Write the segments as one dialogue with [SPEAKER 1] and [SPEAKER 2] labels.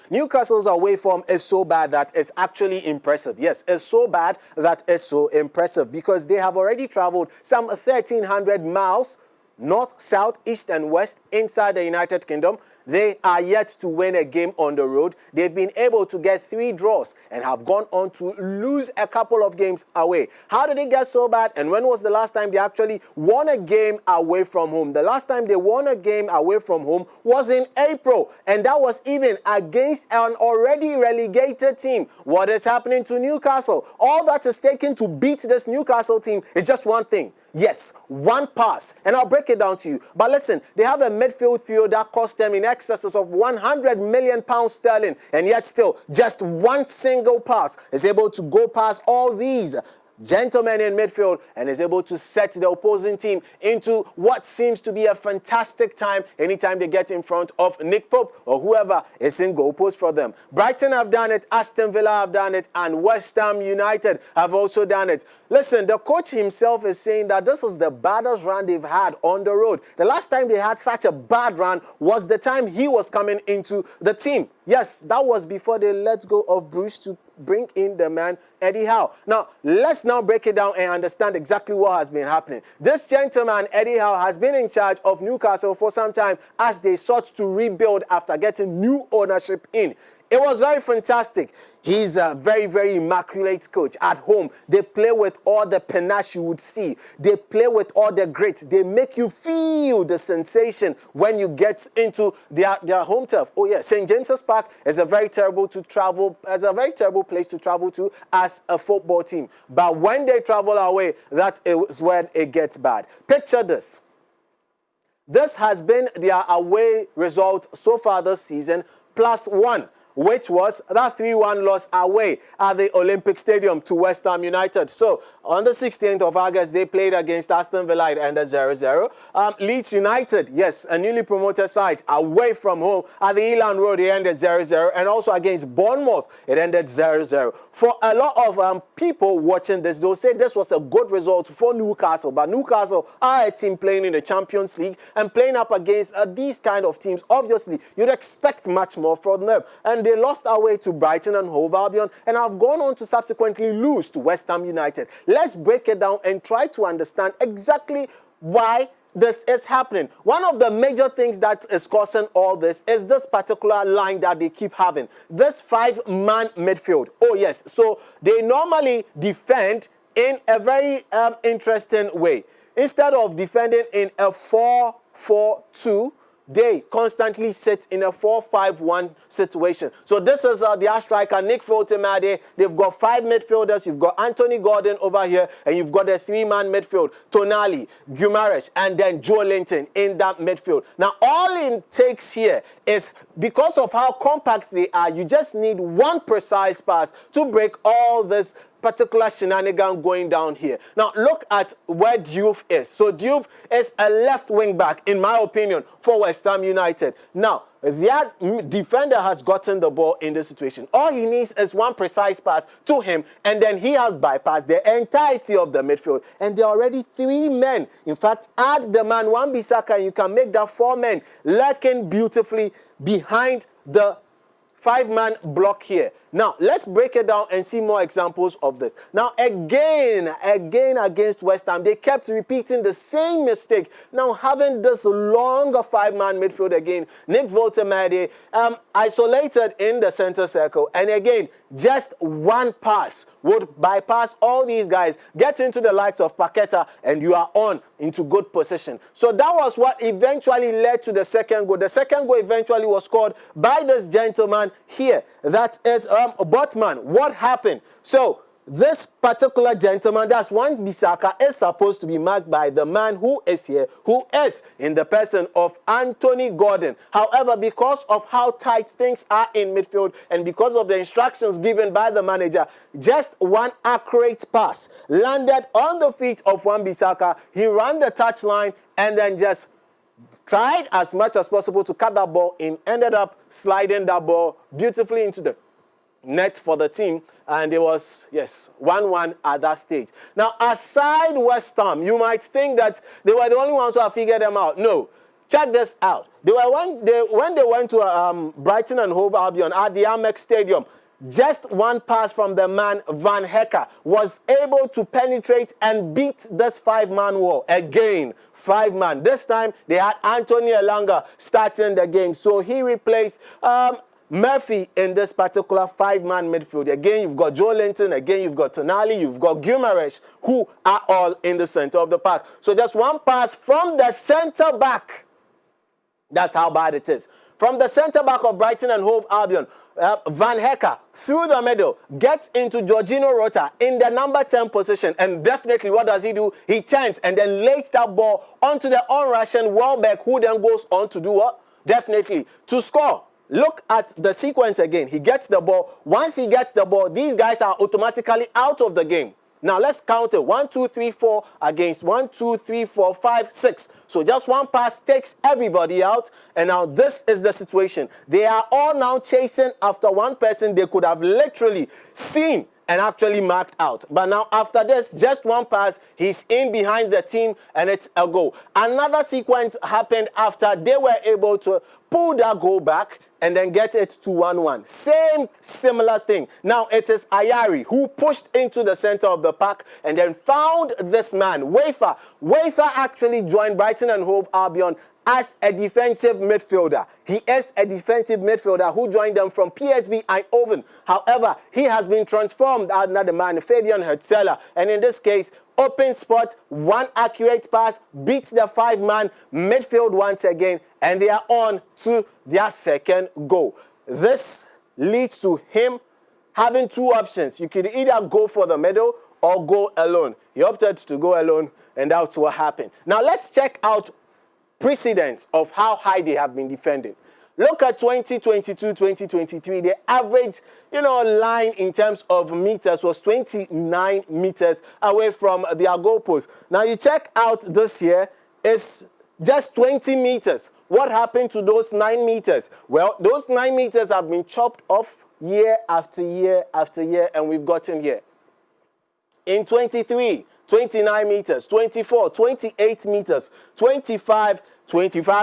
[SPEAKER 1] Newcastle's away form is so bad that it's actually impressive. Yes, it's so bad that it's so impressive because they have already traveled some 1,300 miles north, south, east and west inside the United Kingdom. They are yet to win a game on the road. They've been able to get 3 draws and have gone on to lose a couple of games away. How did it get so bad? And when was the last time they actually won a game away from home? The last time they won a game away from home was in April. And that was even against an already relegated team. What is happening to Newcastle? All that is taken to beat this Newcastle team is just one thing. Yes, one pass. And I'll break it down to you. But listen, they have a midfield trio that cost them in excesses of £100 million sterling. And yet still, just one single pass is able to go past all these gentlemen in midfield and is able to set the opposing team into what seems to be a fantastic time anytime they get in front of Nick Pope or whoever is in goal post for them. Brighton have done it, Aston Villa have done it, and West Ham United have also done it. Listen, the coach himself is saying that this was the baddest run they've had on the road. The last time they had such a bad run was the time he was coming into the team. Yes, that was before they let go of Bruce to bring in the man Eddie Howe. Now, let's now break it down and understand exactly what has been happening. This gentleman, Eddie Howe, has been in charge of Newcastle for some time as they sought to rebuild after getting new ownership in. It was very fantastic. He's a very, very immaculate coach. At home, they play with all the panache you would see. They play with all the grit. They make you feel the sensation when you get into their home turf. Oh yeah, St. James's Park is a very terrible place to travel to as a football team. But when they travel away, that is when it gets bad. Picture this. This has been their away result so far this season, +1. Which was that 3-1 loss away at the Olympic Stadium to West Ham United. So, on the 16th of August, they played against Aston Villa. It ended 0-0. Leeds United, yes, a newly promoted side, away from home at the Elan Road, it ended 0-0. And also against Bournemouth, it ended 0-0. For a lot of people watching this, they'll say this was a good result for Newcastle. But Newcastle are a team playing in the Champions League and playing up against these kind of teams. Obviously, you'd expect much more from them. And they lost away to Brighton and Hove Albion and have gone on to subsequently lose to West Ham United. Let's break it down and try to understand exactly why this is happening. One of the major things that is causing all this is this particular line that they keep having. This 5-man midfield. Oh yes, so they normally defend in a very interesting way. Instead of defending in a 4-4-2, they constantly sit in a 4-5-1 situation. So this is their striker, Nick Fotemade. They've got 5 midfielders. You've got Anthony Gordon over here, and you've got a 3-man midfield, Tonali, Guimaraes, and then Joe Linton in that midfield. Now, all it takes here is, because of how compact they are, you just need one precise pass to break all this particular shenanigan going down here. Now, look at where Diouf is. So Diouf is a left wing back, in my opinion, for West Ham United. Now, their defender has gotten the ball in this situation. All he needs is one precise pass to him, and then he has bypassed the entirety of the midfield. And there are already 3 men. In fact, add the man Wan-Bissaka, and you can make that 4 men lurking beautifully behind the 5-man block here. Now, let's break it down and see more examples of this. Now, again against West Ham, they kept repeating the same mistake. Now, having this longer 5-man midfield again, Nick Fotemade isolated in the center circle. And again, just one pass would bypass all these guys, get into the likes of Paqueta, and you are on into good position. So that was what eventually led to the second goal. The second goal eventually was scored by this gentleman here. That is Botman. What happened? So this particular gentleman, that's Wan-Bissaka, is supposed to be marked by the man who is here, who is in the person of Anthony Gordon. However, because of how tight things are in midfield and because of the instructions given by the manager, just one accurate pass landed on the feet of Wan-Bissaka. He ran the touchline and then just tried as much as possible to cut that ball in, ended up sliding that ball beautifully into the net for the team, and it was, yes, 1-1 at that stage. Now, aside West Ham, you might think that they were the only ones who have figured them out. No. Check this out. when they went to Brighton and Hove Albion at the Amex Stadium, just one pass from the man Van Hecker was able to penetrate and beat this 5-man wall again. 5-man. This time they had Anthony Elanga starting the game, so he replaced Murphy in this particular 5-man midfield. Again, you've got Joe Linton. Again, you've got Tonali. You've got Guimaraes, who are all in the center of the park. So just one pass from the center back. That's how bad it is. From the center back of Brighton and Hove Albion, Van Hecker through the middle gets into Jorginho Rota in the number 10 position, and definitely what does he do? He turns and then lays that ball onto the on-Russian Welbeck, who then goes on to do what? Definitely to score. Look at the sequence again. He gets the ball. Once he gets the ball, these guys are automatically out of the game. Now let's count it. 1, 2, 3, 4 against 1, 2, 3, 4, 5, 6. So just one pass takes everybody out. And now this is the situation. They are all now chasing after one person they could have literally seen and actually marked out. But now after this, just one pass, he's in behind the team and it's a goal. Another sequence happened after they were able to pull that goal back and then get it to 1-1. Same similar thing. Now it is Ayari who pushed into the center of the park and then found this man, Wafer. Wafer actually joined Brighton and Hove Albion as a defensive midfielder. He is a defensive midfielder who joined them from PSV Eindhoven. However, he has been transformed under the man Fabian Hertzler. And in this case, open spot, one accurate pass, beats the 5-man midfield once again, and they are on to their second goal. This leads to him having two options. You could either go for the middle or go alone. He opted to go alone, and that's what happened. Now let's check out precedents of how high they have been defending. Look at 2022-2023. The average, line in terms of meters was 29 meters away from their goalpost. Now you check out this year, it's just 20 meters. What happened to those 9 meters? Well, those 9 meters have been chopped off year after year after year, and we've gotten here. In 23, 29 meters, 24, 28 meters, 25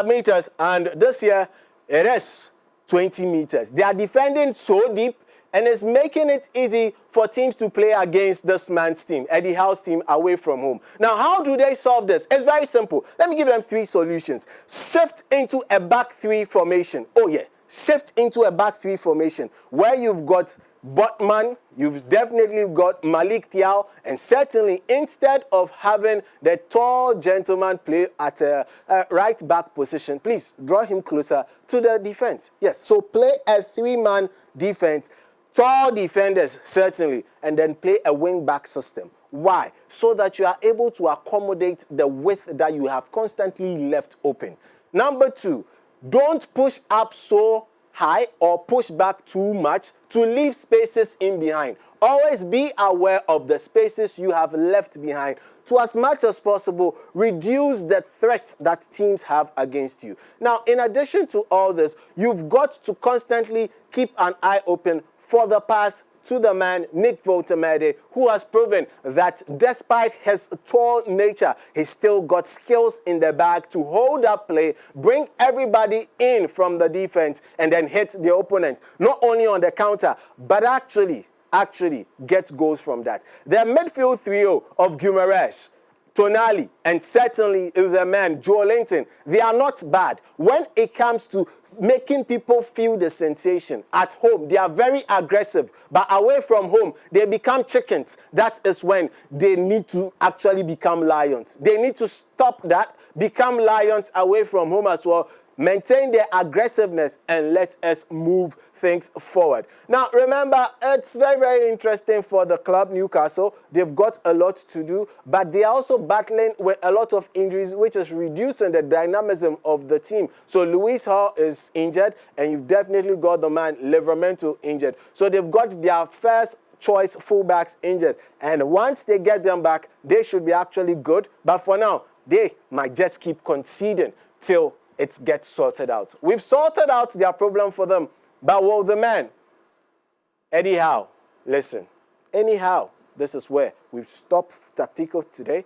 [SPEAKER 1] meters, and this year it is 20 meters. They are defending so deep, and it's making it easy for teams to play against this man's team, Eddie Howe's team, away from home. Now, how do they solve this? It's very simple. Let me give them 3 solutions. Shift into a back 3 formation. Oh yeah, shift into a back 3 formation where you've got Botman, you've definitely got Malik Thiaw, and certainly instead of having the tall gentleman play at a right back position, please draw him closer to the defense. Yes, so play a 3-man defense, tall defenders certainly, and then play a wing back system. Why? So that you are able to accommodate the width that you have constantly left open. Number 2, don't push up so high or push back too much to leave spaces in behind. Always be aware of the spaces you have left behind to, as much as possible, reduce the threat that teams have against you. Now, in addition to all this, you've got to constantly keep an eye open for the pass to the man, Nick Woltemade, who has proven that despite his tall nature, he's still got skills in the bag to hold up play, bring everybody in from the defense, and then hit the opponent, not only on the counter, but actually get goals from that. The midfield trio of Guimaraes, Tonali, and certainly the man, Joe Linton, they are not bad. When it comes to making people feel the sensation at home, they are very aggressive. But away from home, they become chickens. That is when they need to actually become lions. They need to stop that, become lions away from home as well, maintain their aggressiveness, and let us move things forward. Now, remember, it's very, very interesting for the club, Newcastle. They've got a lot to do, but they are also battling with a lot of injuries, which is reducing the dynamism of the team. So Lewis Hall is injured, and you've definitely got the man, Livramento, injured. So they've got their first choice fullbacks injured. And once they get them back, they should be actually good. But for now, they might just keep conceding till it gets sorted out. We've sorted out their problem for them. But will the man, Eddie Howe, listen, anyhow, this is where we've stopped Tactical today.